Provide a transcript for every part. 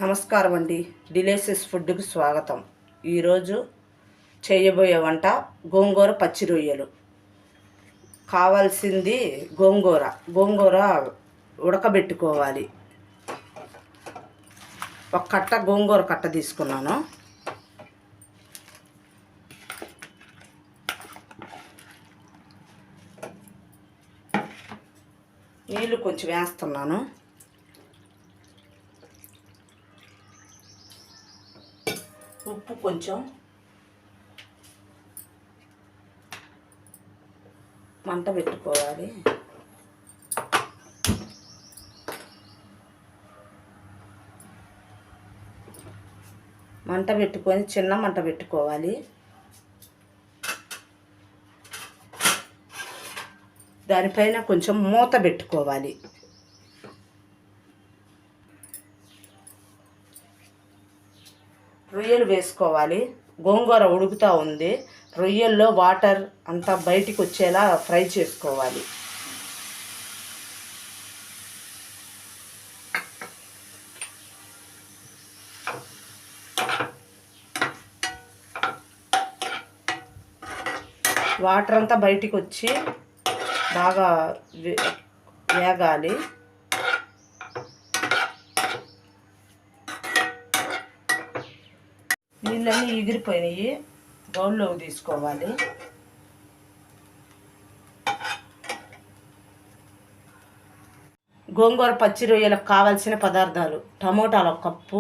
నమస్కారం అండి. డిలీషియస్ ఫుడ్కి స్వాగతం. ఈరోజు చేయబోయే వంట గోంగూర పచ్చి రొయ్యలు. కావాల్సింది గోంగూర ఉడకబెట్టుకోవాలి. ఒక గోంగూర కట్ట తీసుకున్నాను. నీళ్ళు కొంచెం వేస్తున్నాను. ఉప్పు కొంచెం, మంట పెట్టుకోవాలి. మంట పెట్టుకొని చిన్న మంట పెట్టుకోవాలి. దానిపైన కొంచెం మూత పెట్టుకోవాలి. రొయ్యలు వేసుకోవాలి. గోంగూర ఉడుకుతూ ఉంది. రొయ్యల్లో వాటర్ అంతా బయటికి వచ్చేలా ఫ్రై చేసుకోవాలి. వాటర్ అంతా బయటికి వచ్చి బాగా వేగాలి. నీళ్ళన్నీ ఎగిరిపోయినాయి. బౌల్లోకి తీసుకోవాలి. గోంగూర పచ్చి రొయ్యలకు కావాల్సిన పదార్థాలు: టమోటాలు 1 కప్పు,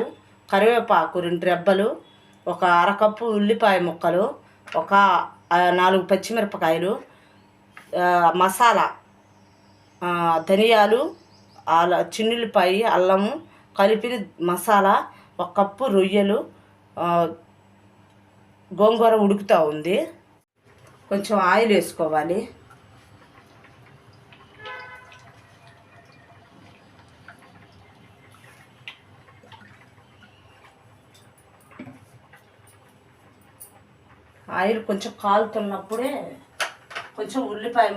కరివేపాకు 2 రెబ్బలు, ఒక అరకప్పు ఉల్లిపాయ ముక్కలు, ఒక 4 పచ్చిమిరపకాయలు, మసాలా ధనియాలు, చిన్నుల్లిపాయ, అల్లము కలిపిన మసాలా, 1 కప్పు రొయ్యలు. గోంగూర ఉడుకుతూ ఉంది. కొంచెం ఆయిల్ వేసుకోవాలి. ఆయిల్ కొంచెం కాలుతున్నప్పుడే కొంచెం ఉల్లిపాయ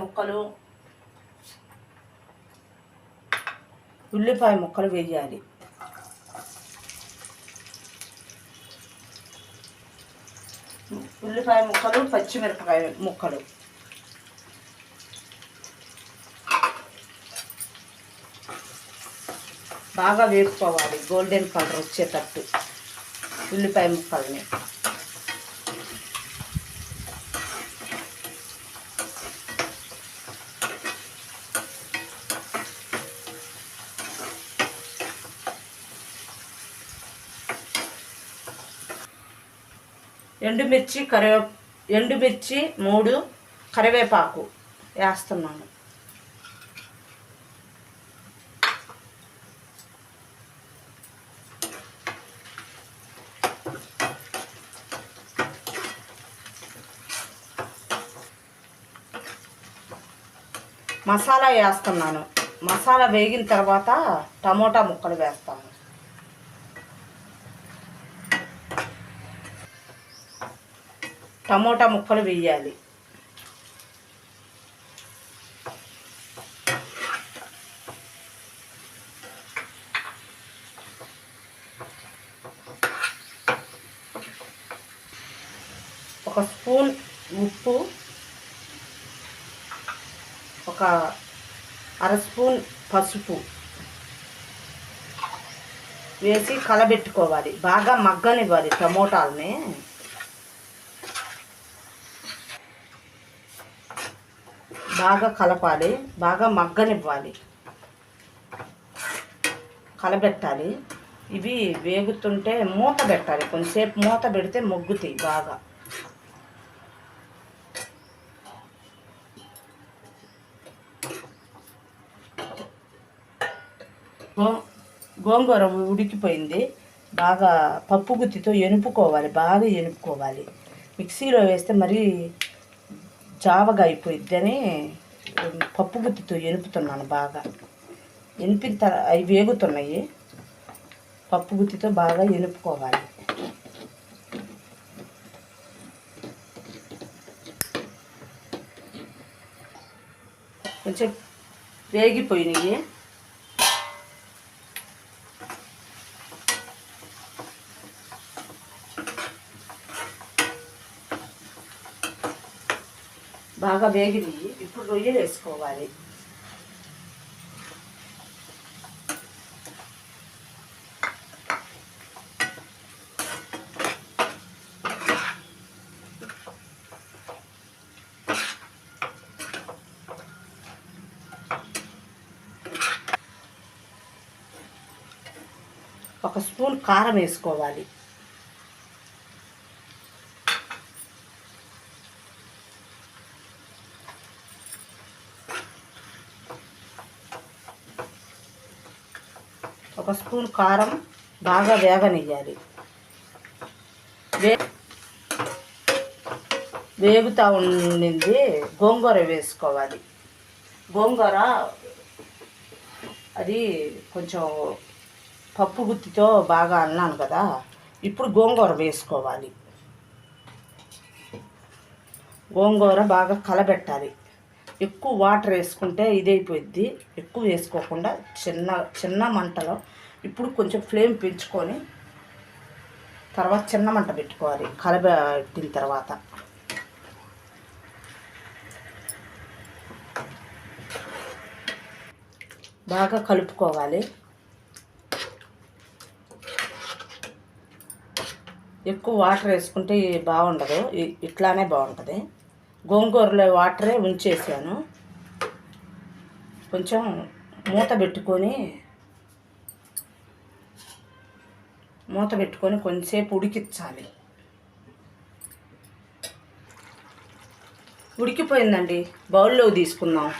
ముక్కలు వేయాలి. ఉల్లిపాయ ముక్కలు, పచ్చిమిరపకాయ ముక్కలు బాగా వేపుకోవాలి. గోల్డెన్ కలర్ వచ్చేటట్టు ఉల్లిపాయ ముక్కల్ని. ఎండుమిర్చి 3, కరివేపాకు వేస్తున్నాను. మసాలా వేస్తున్నాను. మసాలా వేగిన తర్వాత టమోటా ముక్కలు వేస్తాను. టమోటా ముక్కలు వేయాలి. ఒక స్పూన్ ఉప్పు, ఒక అర స్పూన్ పసుపు వేసి కలబెట్టుకోవాలి. బాగా మగ్గనివ్వాలి టమోటాలని. బాగా కలపాలి. బాగా మగ్గనివ్వాలి. కలబెట్టాలి. ఇవి వేగుతుంటే మూత పెట్టాలి. కొంచెంసేపు మూత పెడితే మొగ్గుతాయి బాగా. గోంగూర ఉడికిపోయింది. బాగా పప్పు గుత్తితో ఎనుపుకోవాలి. బాగా ఎనుపుకోవాలి. మిక్సీలో వేస్తే మరీ జావగా అయిపోయిద్ది అని పప్పు గుత్తితో ఎనుపుతున్నాను. బాగా ఎనిపిన అవి వేగుతున్నాయి. పప్పు గుత్తితో బాగా ఎనుపుకోవాలి. కొంచెం వేగిపోయినాయి. బాగా వేగింది. ఇప్పుడు రొయ్యలు వేసుకోవాలి. ఒక స్పూన్ కారం వేసుకోవాలి. ఒక స్పూన్ కారం బాగా వేగనియ్యాలి. వేగుతూ ఉండింది. గోంగూర వేసుకోవాలి. గోంగూర అది కొంచెం పప్పు గుత్తితో బాగా అన్నాను కదా, ఇప్పుడు గోంగూర వేసుకోవాలి. గోంగూర బాగా కలబెట్టాలి. ఎక్కువ వాటర్ వేసుకుంటే ఇదైపోద్ది. ఎక్కువ వేసుకోకుండా చిన్న చిన్న మంటలో ఇప్పుడు కొంచెం ఫ్లేమ్ పెంచుకొని తర్వాత చిన్న మంట పెట్టుకోవాలి. కలబెట్టిన తర్వాత బాగా కలుపుకోవాలి. ఎక్కువ వాటర్ వేసుకుంటే బాగుండదు, ఇట్లానే బాగుంటుంది. గోంగూరలో వాటరే ఉంచేసాను. కొంచెం మూత పెట్టుకొని కొంచెంసేపు ఉడికించాలి. ఉడికిపోయిందండి. బౌల్లో తీసుకుందాం.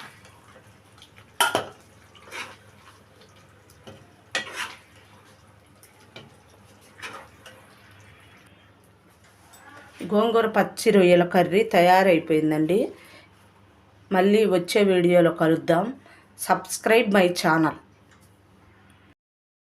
గోంగూర పచ్చి రొయ్యల కర్రీ తయారైపోయిందండి. మళ్ళీ వచ్చే వీడియోలో కలుద్దాం. Subscribe my channel.